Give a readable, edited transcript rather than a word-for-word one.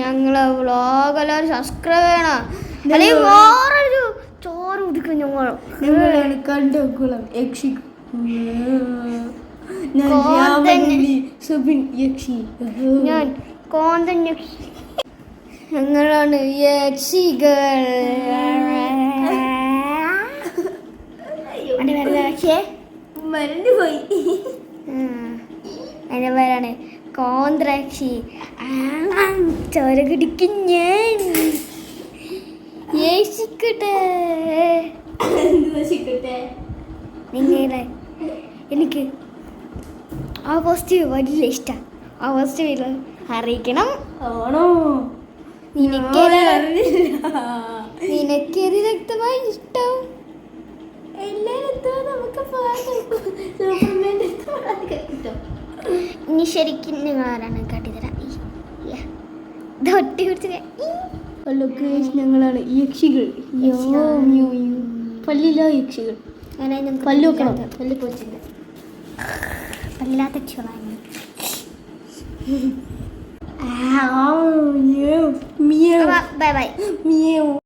ഞങ്ങളെ വ്ളോഗ് എല്ലാവരും സബ്സ്ക്രൈബ് ചെയ്യണം. അല്ലെങ്കിൽ വേറൊരു ചോറ് കുടിക്കും ഞങ്ങളാണ് കണ്ടകുളം യക്ഷി. ഞാൻ കോന്തൻ യക്ഷി. ഞങ്ങളാണ് യക്ഷികൾ. എൻ്റെ പേര് യക്ഷേ മറന്നുപോയി. എൻ്റെ പേരാണ് കോന്ത്രക്ഷി. ചോര കുടിക്കും ഞാൻ. യേശിക്കട്ടെ നിങ്ങളെ. എനിക്ക് ആ പോസിറ്റീവ് വലിയ ഇഷ്ടം. ആ പോസിറ്റീവ് അറിയിക്കണം. ആണോ? നിനക്കൊരു രക്തമായി ഇഷ്ടം. ഇനി ശരിക്കും നിങ്ങൾ ആരാണ് കാട്ടിത്തരാം. തൊട്ടി കുടിച്ച് ഹലോ ഗൈസ്, ഞങ്ങളാണ് യക്ഷികൾ. പല്ലില്ല യക്ഷികൾ. പല്ല് വെക്കണം. പല്ല് പൊളിച്ചില്ല. പല്ലില്ലാത്ത യക്ഷികളാണ്. Bye bye.